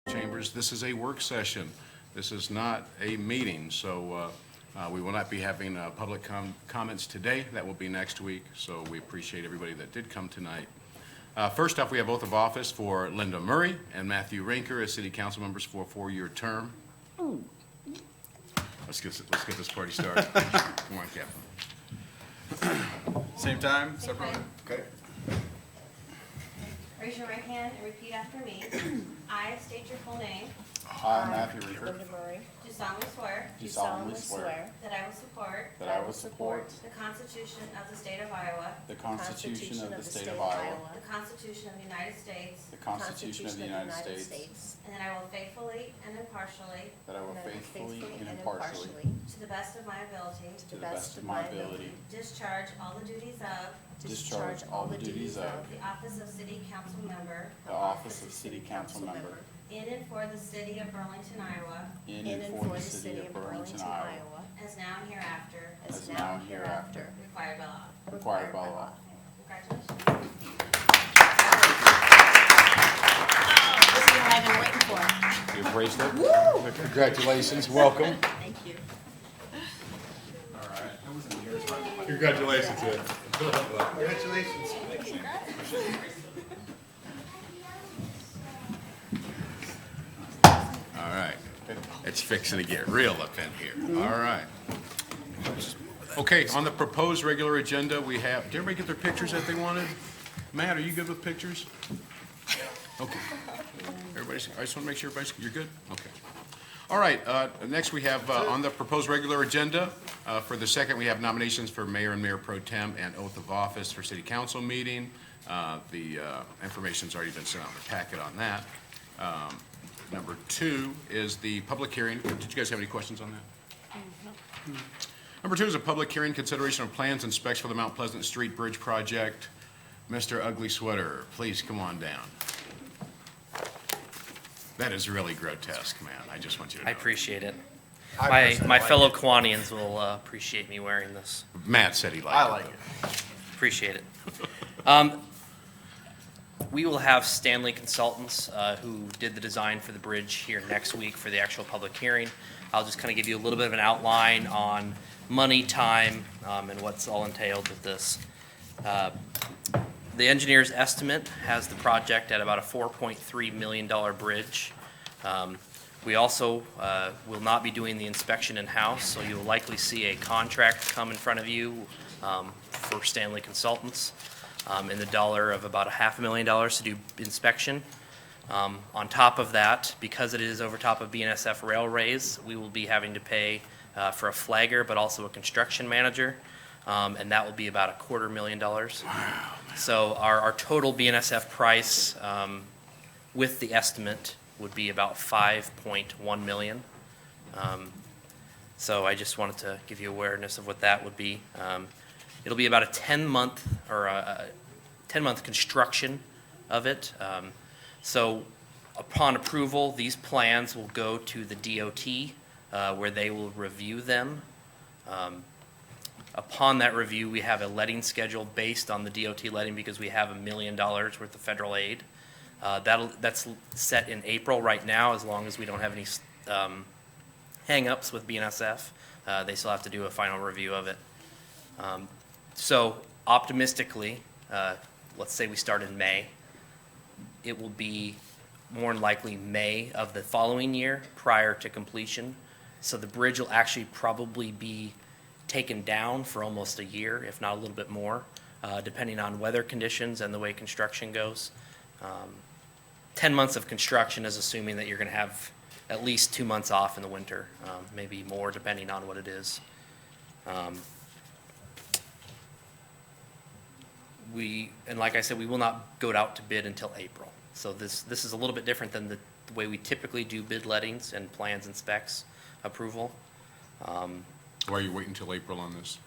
Chambers, this is a work session. This is not a meeting, so we will not be having public comments today. That will be next week, so we appreciate everybody that did come tonight. First off, we have oath of office for Linda Murray and Matthew Rinker as city council members for a 4-year term. Let's get this party started. Come on, Captain. Same time, separate? Okay. Raise your right hand and repeat after me. I state your full name. I, Matthew Rinker, Linda Murray, Do solemnly swear do solemnly swear that I will support that I will support the Constitution of the State of Iowa, the Constitution of the State of Iowa, the Constitution of the United States, the Constitution of the United States, and that I will faithfully and impartially, that I will and I will faithfully and and impartially, to the best of my ability, to the best of my ability, discharge all the duties of discharge all the duties of the office of City Council Member the office of City Council Member in and for the City of Burlington, Iowa, in and for the City of Burlington, Iowa, as now and hereafter as now and hereafter required by law. required by law. Congratulations. This is what I've been waiting for. You embraced it? Congratulations, welcome. Thank you. Congratulations, Ed. Congratulations. All right, it's fixing to get real up in here. All right. Okay, on the proposed regular agenda, we have, did everybody get their pictures that they wanted? Matt, are you good with pictures? Okay. Everybody's, I just want to make sure everybody's, you're good? Okay. All right, next we have, on the proposed regular agenda, for the second, we have nominations for mayor and mayor pro tem and oath of office for city council meeting. The information's already been sent out in the packet on that. Number 2 is the public hearing. Did you guys have any questions on that? Number 2 is a public hearing, consideration of plans and specs for the Mount Pleasant Street Bridge project. Mr. Ugly Sweater, please come on down. That is really grotesque, man. I just want you to know. I appreciate it. My fellow Kiwanians will appreciate me wearing this. Matt said he liked it. I like though. it. Appreciate it. We will have Stanley Consultants, who did the design for the bridge, here next week for the actual public hearing. I'll just kind of give you a little bit of an outline on money, time, and what's all entailed with this. The engineer's estimate has the project at about a $4.3 million bridge. We also will not be doing the inspection in-house, so you'll likely see a contract come in front of you for Stanley Consultants in the dollar of about $500,000 to do inspection. On top of that, because it is over top of BNSF rail raise, we will be having to pay for a flagger, but also a construction manager, and that will be about $250,000. Wow. So our total BNSF price with the estimate would be about $5.1 million. So I just wanted to give you awareness of what that would be. It'll be about a 10-month or a 10-month construction of it. So upon approval, these plans will go to the DOT where they will review them. Upon that review, we have a letting schedule based on the DOT letting because we have $1 million worth of federal aid. That's set in April right now, as long as we don't have any hang-ups with BNSF. They still have to do a final review of it. So optimistically, let's say we start in May, it will be more than likely May of the following year prior to completion. So the bridge will actually probably be taken down for almost a year, if not a little bit more, depending on weather conditions and the way construction goes. 10 months of construction is assuming that you're going to have at least 2 months off in the winter, maybe more depending on what it is. And like I said, we will not go out to bid until April. So this is a little bit different than the way we typically do bid lettings and plans and specs approval. Why are you waiting until April on this?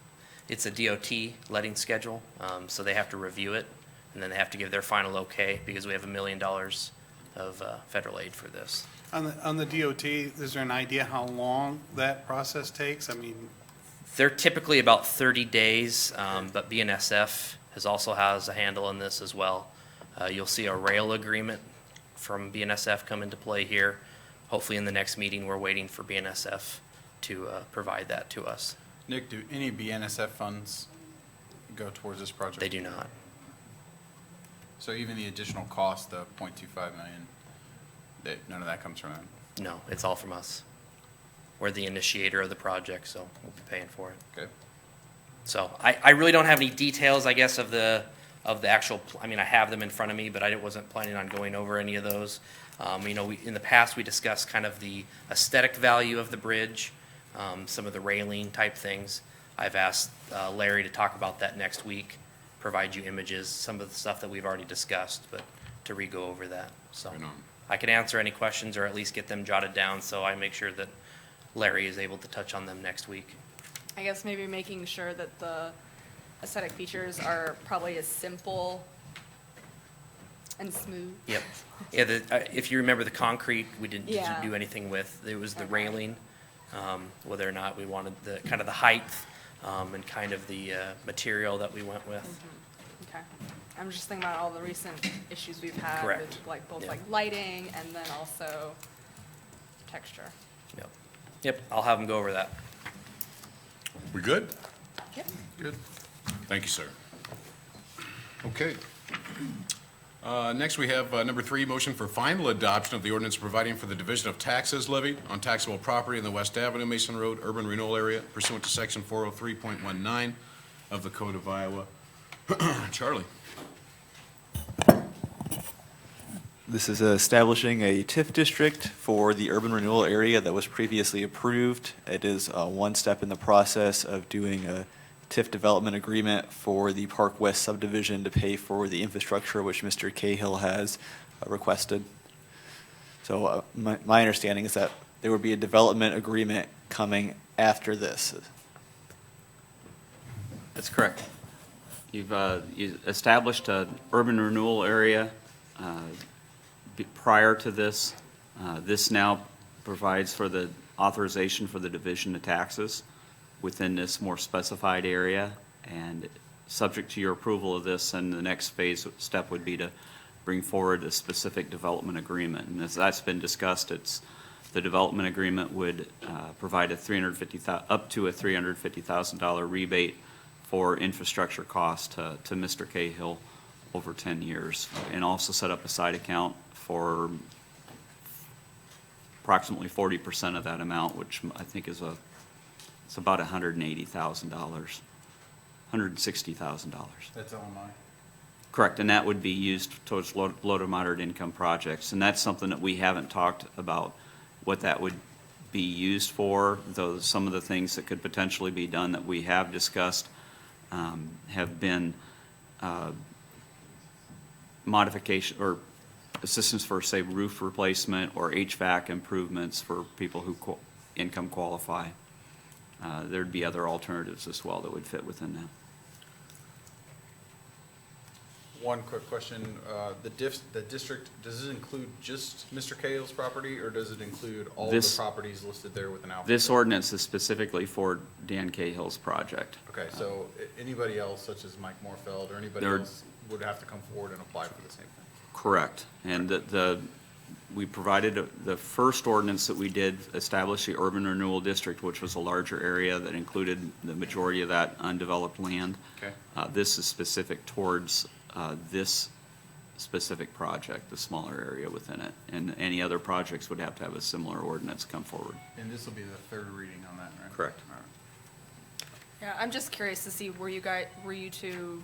It's a DOT letting schedule, so they have to review it, and then they have to give their final okay because we have $1 million of federal aid for this. On the DOT, is there an idea how long that process takes? I mean, They're typically about 30 days, but BNSF also has a handle on this as well. You'll see a rail agreement from BNSF come into play here. Hopefully in the next meeting, we're waiting for BNSF to provide that to us. Nick, do any BNSF funds go towards this project? They do not. So even the additional cost, the 0.25 million, none of that comes from them? No, it's all from us. We're the initiator of the project, so we'll be paying for it. Okay. So I really don't have any details, I guess, of the actual, I mean, I have them in front of me, but I wasn't planning on going over any of those. You know, in the past, we discussed kind of the aesthetic value of the bridge, some of the railing type things. I've asked Larry to talk about that next week, provide you images, some of the stuff that we've already discussed, but to re-go over that. So Right on. I can answer any questions or at least get them jotted down, so I make sure that Larry is able to touch on them next week. I guess maybe making sure that the aesthetic features are probably as simple and smooth. Yep. Yeah, if you remember the concrete, we didn't Yeah. do anything with. It was the Okay. railing, whether or not we wanted the, kind of the height, and kind of the material that we went with. Okay. I'm just thinking about all the recent issues we've had Correct. with like both Yeah. like lighting and then also texture. Yep. Yep, I'll have them go over that. We good? Yep. Good. Thank you, sir. Okay. Next, we have number 3, motion for final adoption of the ordinance providing for the division of taxes levied on taxable property in the West Avenue, Mason Road, urban renewal area pursuant to section 403.19 of the Code of Iowa. Charlie? This is establishing a TIF district for the urban renewal area that was previously approved. It is one step in the process of doing a TIF development agreement for the Park West subdivision to pay for the infrastructure which Mr. Cahill has requested. So my understanding is that there would be a development agreement coming after this. That's correct. You've you established an urban renewal area prior to this. This now provides for the authorization for the division of taxes within this more specified area. And subject to your approval of this, and the next step would be to bring forward a specific development agreement. And as that's been discussed, the development agreement would provide up to a $350,000 rebate for infrastructure cost to Mr. Cahill over 10 years, and also set up a side account for approximately 40% of that amount, which I think is it's about $180,000, $160,000. That's LMI. Correct, and that would be used towards low to moderate income projects, and that's something that we haven't talked about, what that would be used for, though some of the things that could potentially be done that we have discussed have been modification or assistance for, say, roof replacement or HVAC improvements for people who income qualify. There'd be other alternatives as well that would fit within that. One quick question, the district, does it include just Mr. Cahill's property, or does it include all the This- properties listed there with an alphabet? This ordinance is specifically for Dan Cahill's project. Okay, so anybody else, such as Mike Morfeld or anybody There- else, would have to come forward and apply for the same thing? Correct. And we provided, the first ordinance that we did establish the urban renewal district, which was a larger area that included the majority of that undeveloped land. Okay. This is specific towards this specific project, the smaller area within it. And any other projects would have to have a similar ordinance come forward. And this will be the third reading on that, right? Correct. All right. Yeah, I'm just curious to see where you two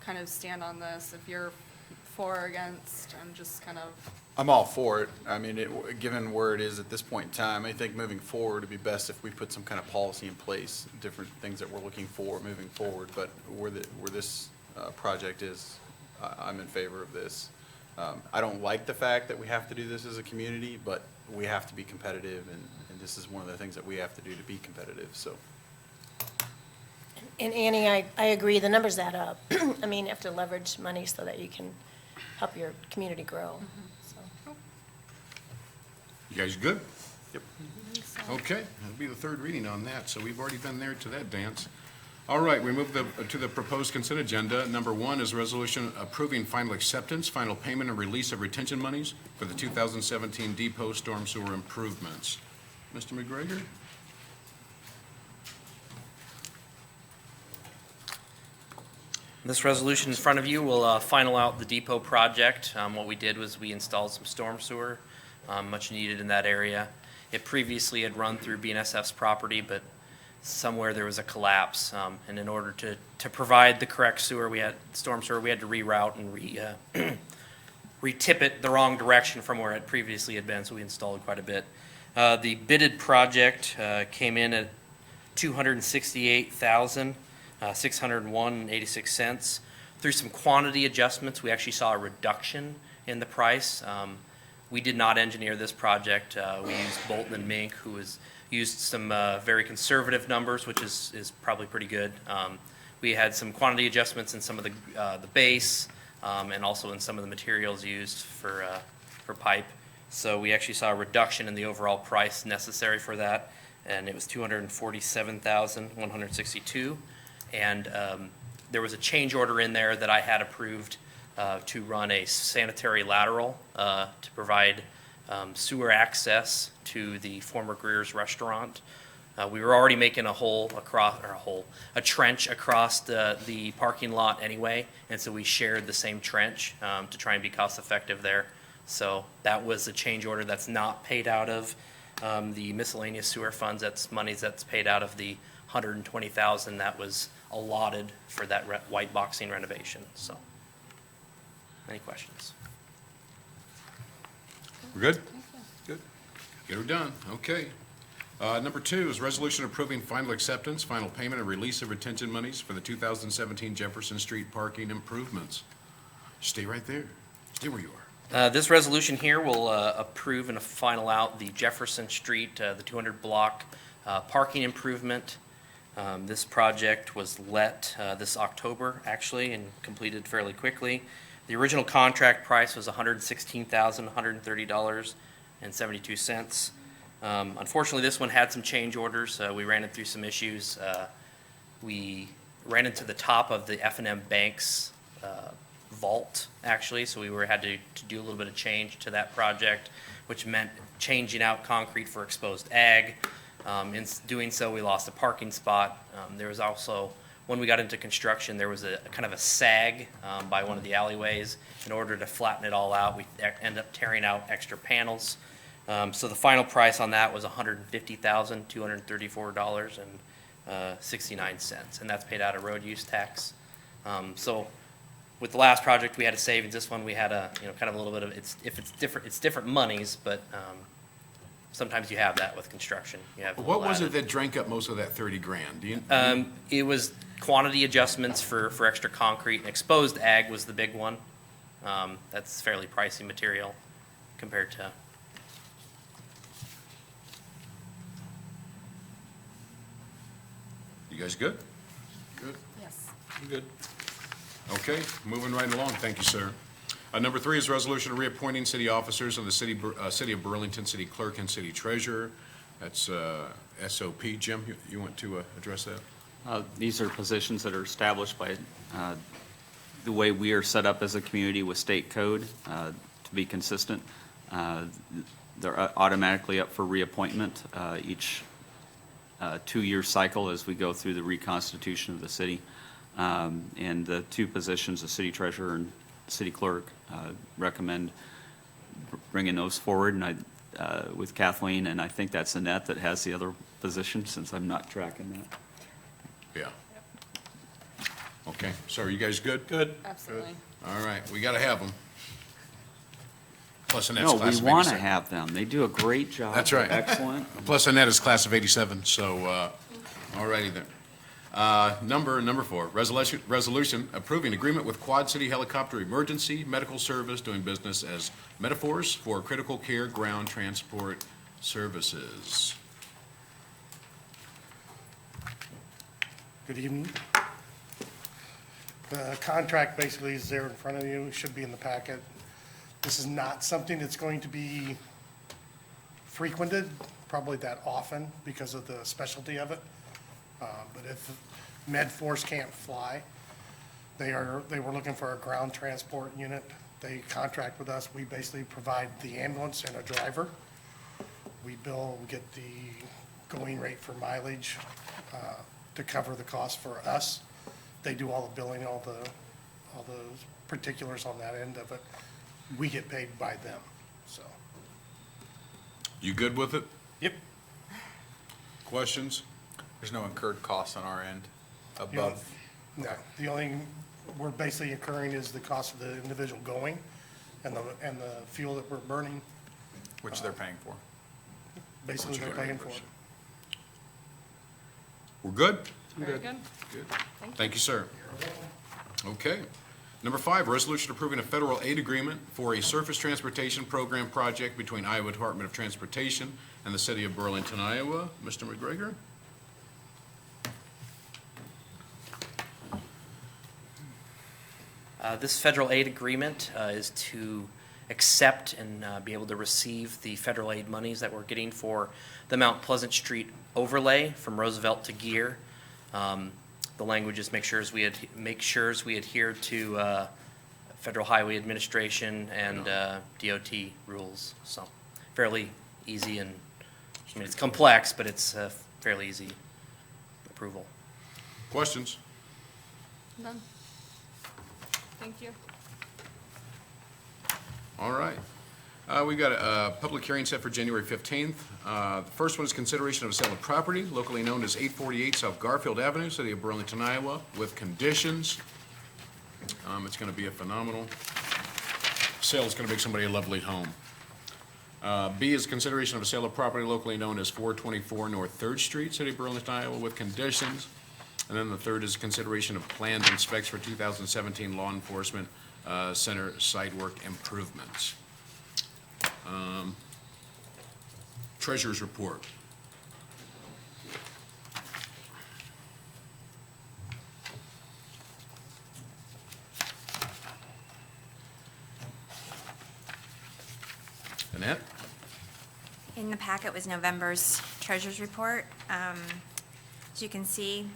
kind of stand on this, if you're for or against. I'm just kind of, I'm all for it. I mean, given where it is at this point in time, I think moving forward, it'd be best if we put some kind of policy in place, different things that we're looking for moving forward. But where this project is, I'm in favor of this. I don't like the fact that we have to do this as a community, but we have to be competitive, and this is one of the things that we have to do to be competitive, so. And Annie, I agree, the numbers add up. I mean, you have to leverage money so that you can help your community grow. So. You guys good? Yep. Okay, that'll be the third reading on that, so we've already been there to that dance. All right, we move to the proposed consent agenda. Number 1 is a resolution approving final acceptance, final payment, and release of retention monies for the 2017 Depot Storm Sewer improvements. Mr. McGregor? This resolution in front of you will final out the depot project. What we did was we installed some storm sewer, much needed in that area. It previously had run through BNSF's property, but somewhere there was a collapse. And in order to provide the correct sewer, storm sewer, we had to reroute and re-tip it the wrong direction from where it previously had been, so we installed quite a bit. The bidded project came in at $268,601.86. Through some quantity adjustments, we actually saw a reduction in the price. We did not engineer this project. We used Bolton and Mink, who has used some very conservative numbers, which is probably pretty good. We had some quantity adjustments in some of the base and also in some of the materials used for pipe. So we actually saw a reduction in the overall price necessary for that, and it was $247,162. And there was a change order in there that I had approved to run a sanitary lateral to provide sewer access to the former Greer's restaurant. We were already making a trench across the parking lot anyway, and so we shared the same trench to try and be cost effective there. So that was a change order that's not paid out of the miscellaneous sewer funds. That's monies that's paid out of the $120,000 that was allotted for that white boxing renovation. So, any questions? We're good? Good. Get her done. Okay. Number 2 is resolution approving final acceptance, final payment, and release of retention monies for the 2017 Jefferson Street parking improvements. Stay right there. Stay where you are. This resolution here will approve and final out the Jefferson Street, the 200 block parking improvement. This project was let this October, actually, and completed fairly quickly. The original contract price was $116,130.72. Unfortunately, this one had some change orders. We ran it through some issues. We ran into the top of the F&M Bank's vault, actually, so we had to do a little bit of change to that project, which meant changing out concrete for exposed ag. In doing so, we lost a parking spot. There was also, when we got into construction, there was a kind of a sag by one of the alleyways. In order to flatten it all out, we ended up tearing out extra panels. So the final price on that was $150,234.69, and that's paid out of road use tax. So with the last project, we had a savings. This one, we had kind of a little bit of, it's different monies, but sometimes you have that with construction. You have What was it that drank up most of that 30 grand? Do you, It was quantity adjustments for extra concrete. And exposed ag was the big one. That's fairly pricey material compared to. you guys good? Good. Yes. Good. Okay, moving right along. Thank you, sir. Number 3 is resolution reappointing city officers of the city of Burlington, city clerk and city treasurer. That's SOP. Jim, you want to address that? These are positions that are established by the way we are set up as a community with state code to be consistent. They're automatically up for reappointment each 2-year cycle as we go through the reconstitution of the city. And the 2 positions, the city treasurer and city clerk, recommend bringing those forward, and with Kathleen, and I think that's Annette that has the other position, since I'm not tracking that. Yeah. Okay, so are you guys good? Good. Absolutely. All right, we got to have them. Plus Annette's No, class we of want to 87. have them. They do a great job. That's right. They're excellent. Plus Annette is class of 87, so, all righty then. Number 4, resolution approving agreement with Quad City Helicopter Emergency Medical Service doing business as Metaphors for critical care ground transport services. Good evening. The contract basically is there in front of you, it should be in the packet. This is not something that's going to be frequented, probably that often because of the specialty of it. But if Medforce can't fly. They were looking for a ground transport unit. They contract with us. We basically provide the ambulance and a driver. We get the going rate for mileage to cover the cost for us. They do all the billing, all the particulars on that end of it. We get paid by them, so. You good with it? Yep. Questions? There's no incurred costs on our end above. No, the only, we're basically incurring is the cost of the individual going and the fuel that we're burning, Which they're paying for. basically they're paying for it. We're good? Very good. Good. Thank you, sir. Okay. Number 5, resolution approving a federal aid agreement for a surface transportation program project between Iowa Department of Transportation and the city of Burlington, Iowa. Mr. McGregor? This federal aid agreement is to accept and be able to receive the federal aid monies that we're getting for the Mount Pleasant Street overlay from Roosevelt to Gear. The language is make sure we adhere to Federal Highway Administration and DOT rules. So fairly easy, and I mean, it's complex, but it's fairly easy approval. Questions? None. Thank you. All right. We got a public hearing set for January 15th. The first one is consideration of a sale of property locally known as 848 South Garfield Avenue, city of Burlington, Iowa, with conditions. It's going to be a phenomenal sale. It's going to make somebody a lovely home. B is consideration of a sale of property locally known as 424 North 3rd Street, city of Burlington, Iowa, with conditions. And then the third is consideration of plans and specs for 2017 law enforcement center site work improvements. Treasurer's report. Annette? In the packet was November's treasurer's report. As you can see,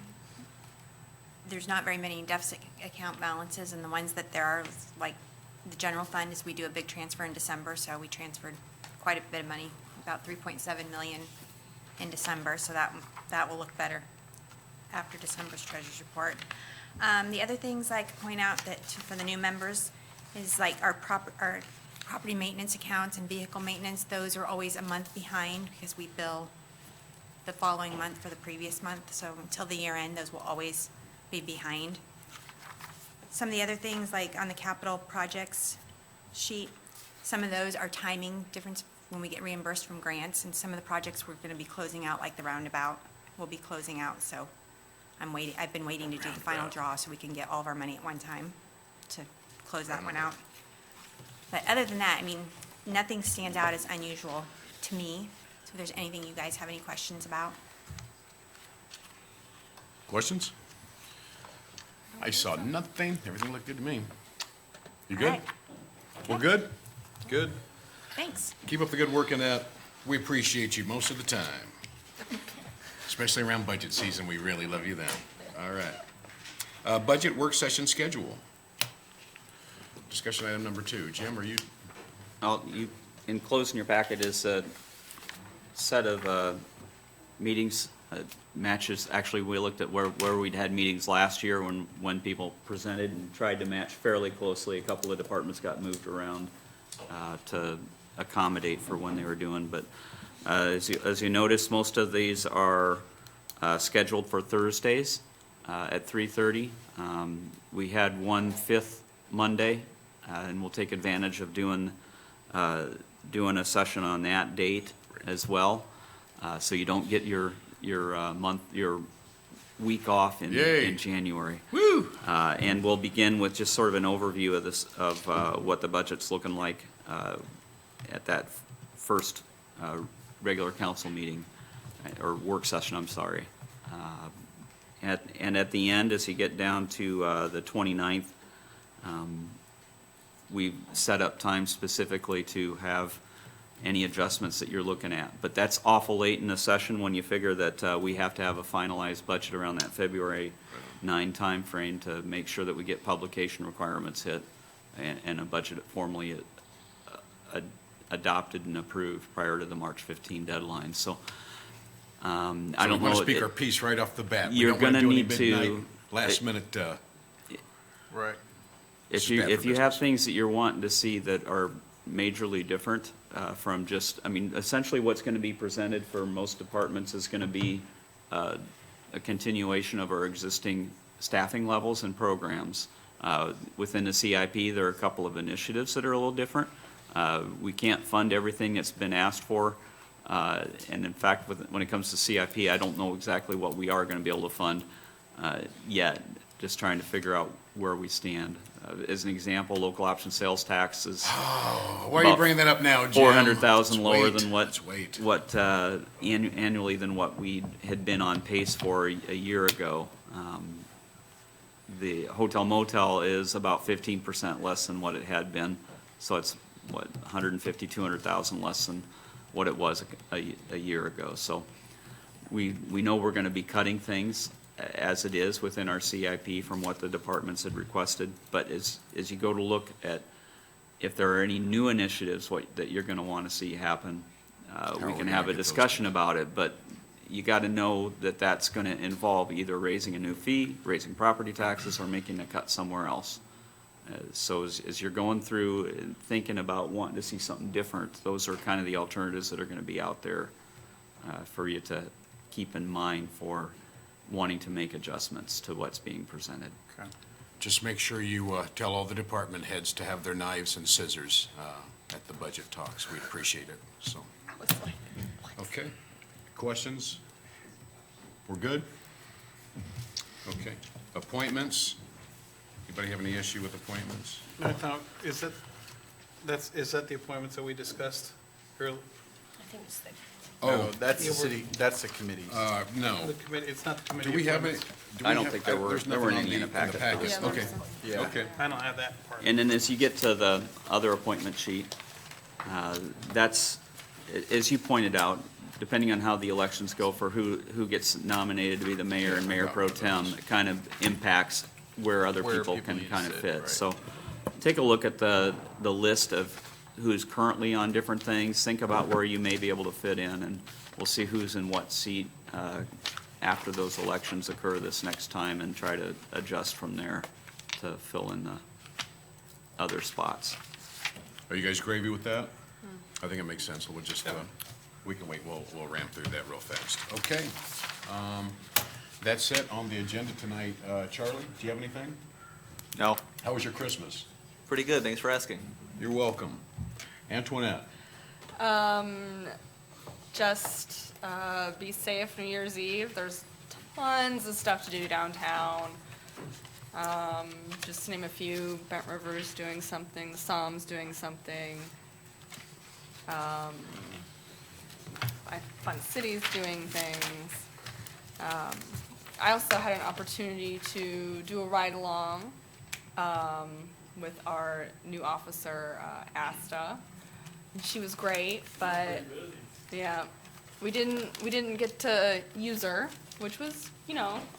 there's not very many deficit account balances, and the ones that there are, like the general fund, is we do a big transfer in December, so we transferred quite a bit of money, about 3.7 million in December, so that will look better after December's treasurer's report. The other things I could point out that for the new members is like our property maintenance accounts and vehicle maintenance. Those are always a month behind because we bill the following month for the previous month, so until the year end, those will always be behind. Some of the other things, like on the capital projects sheet, some of those are timing difference when we get reimbursed from grants, and some of the projects we're gonna be closing out, like the roundabout, will be closing out, so I've been waiting to do the final draw so we can get all of our money at one time to close that one out. But other than that, I mean, nothing stands out as unusual to me, so if there's anything you guys have any questions about. Questions? I saw nothing. Everything looked good to me. You All good? right. We're good? Good. Thanks. Keep up the good work in that. We appreciate you most of the time. Especially around budget season, we really love you then. All right. Budget work session schedule. Discussion item number 2. Jim, are you? Enclosed in your packet is a set of meetings, matches. Actually, we looked at where we'd had meetings last year when people presented and tried to match fairly closely. A couple of departments got moved around to accommodate for when they were doing. But as you notice, most of these are scheduled for Thursdays at 3:30. We had one fifth Monday, and we'll take advantage of doing a session on that date as well, so you don't get your week off in January. Woo! And we'll begin with just sort of an overview of what the budget's looking like at that first regular council meeting, or work session, I'm sorry. And at the end, as you get down to the 29th, we've set up time specifically to have any adjustments that you're looking at. But that's awful late in the session when you figure that we have to have a finalized budget around that February 9 timeframe to make sure that we get publication requirements hit and a budget formally adopted and approved prior to the March 15 deadline. So I So we don't know. want to speak our piece right off the bat. We You're don't wanna gonna do any need to- midnight, last minute, Right. This If is you, bad if for you have business. things that you're wanting to see that are majorly different from just, I mean, essentially what's going to be presented for most departments is going to be a continuation of our existing staffing levels and programs. Within the CIP, there are a couple of initiatives that are a little different. We can't fund everything that's been asked for. And in fact, when it comes to CIP, I don't know exactly what we are going to be able to fund yet. Just trying to figure out where we stand. As an example, local option sales tax is why are you about bringing that up now, Jim? 400,000 Let's lower wait. than Let's wait. annually than what we had been on pace for a year ago. The hotel motel is about 15% less than what it had been, so it's, 150, 200,000 less than what it was a year ago. So we know we're gonna be cutting things as it is within our CIP from what the departments had requested, but as you go to look at if there are any new initiatives that you're gonna wanna see happen, we can have a discussion about it, but you gotta know that that's gonna involve either raising a new fee, raising property taxes, or making a cut somewhere else. So as you're going through and thinking about wanting to see something different, those are kind of the alternatives that are gonna be out there for you to keep in mind for wanting to make adjustments to what's being presented. Okay. Just make sure you tell all the department heads to have their knives and scissors at the budget talks. We'd appreciate it, so. Okay. Questions? We're good? Okay. Appointments? Anybody have any issue with appointments? No, Tom, is that the appointments that we discussed earlier? I think it's the, No, that's the Yeah, we're- city, that's the committees. No. The committee, it's not the committee. Do we have any? appointments. do I we don't have- think there were- there's there nothing weren't on any in the packet for this Okay. one. Yeah. Okay. I don't have that part. And then as you get to the other appointment sheet, that's, as you pointed out, depending on how the elections go for who gets nominated to be the mayor and mayor pro tem, it kind of impacts where other Where people people can need to kind of sit, fit. right. So take a look at the list of who's currently on different things, think about where you may be able to fit in, and we'll see who's in what seat after those elections occur this next time and try to adjust from there to fill in the other spots. Are you guys gravy with that? I think it makes sense. We'll just, we can wait. We'll ramp through that real fast. Okay. That's it on the agenda tonight. Charlie, do you have anything? No, How was your Christmas? pretty good, thanks for asking. You're welcome. Antoinette? Just be safe New Year's Eve. There's tons of stuff to do downtown. Just to name a few, Bent River's doing something, the Psalm's doing something. Fun City's doing things. I also had an opportunity to do a ride-along with our new officer, Asta. And she was great, but yeah, we didn't get to use her, which was,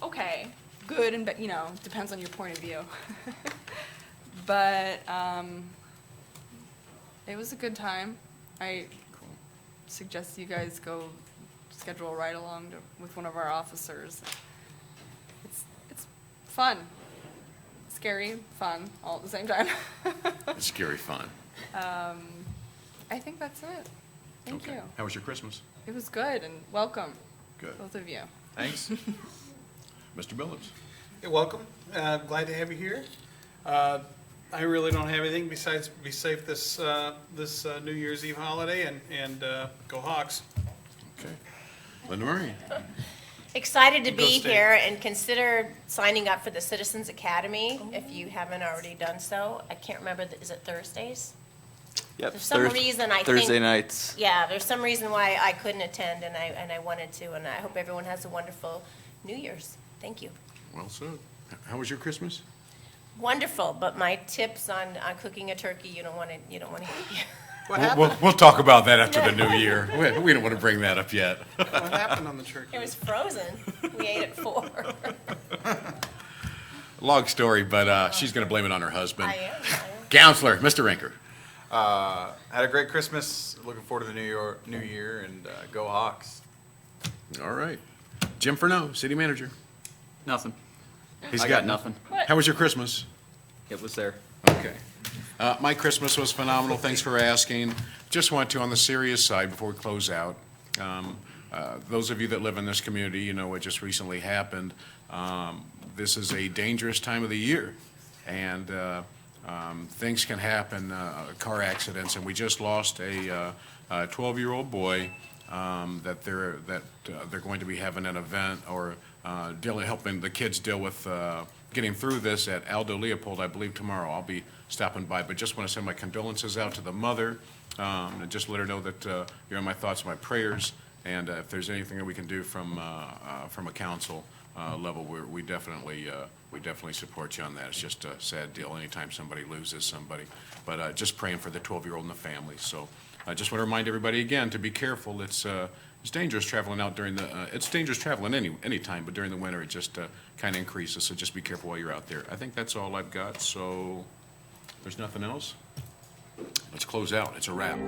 okay, good, and depends on your point of view. But it was a good time. I suggest you guys go schedule a ride-along with one of our officers. It's fun, scary, fun, all at the same time. It's scary fun. I think that's it. Thank Okay. you. How was your Christmas? It was good, and welcome, Good. both of you. Thanks. Mr. Billups? You're welcome. Glad to have you here. I really don't have anything besides be safe this New Year's Eve holiday and go Hawks. Okay. Linda Marie? excited to Go be State. here and consider signing up for the Citizens Academy if you haven't already done so. I can't remember, is it Thursdays? Yep. There's some reason I think. Thursday nights. Yeah, there's some reason why I couldn't attend and I wanted to, and I hope everyone has a wonderful New Year's. Thank you. Well said. How was your Christmas? Wonderful, but my tips on cooking a turkey, you don't want to hear. What happened? We'll talk about that after the new year. We don't want to bring that up yet. What happened on the turkey? It was frozen. We ate at 4. Long story, but she's going to blame it on her husband. I am. Counselor, Mr. Rinker. Had a great Christmas, looking forward to the new year, and go Hawks. All right. Jim Furneaux, city manager. Nothing. He's I got nothing. How was your Christmas? It was there. Okay. My Christmas was phenomenal. Thanks for asking. Just want to, on the serious side, before we close out, those of you that live in this community, you know what just recently happened. This is a dangerous time of the year, and things can happen, car accidents, and we just lost a 12-year-old boy that they're going to be having an event or helping the kids deal with getting through this at Aldo Leopold, I believe, tomorrow. I'll be stopping by, but just want to send my condolences out to the mother, and just let her know that you're in my thoughts and my prayers, and if there's anything that we can do from a council level, we definitely support you on that. It's just a sad deal anytime somebody loses somebody, but just praying for the 12-year-old and the family. So I just want to remind everybody again to be careful. It's dangerous traveling out during the, it's dangerous traveling any time, but during the winter it just kind of increases, so just be careful while you're out there. I think that's all I've got, so there's nothing else. Let's close out. It's a wrap.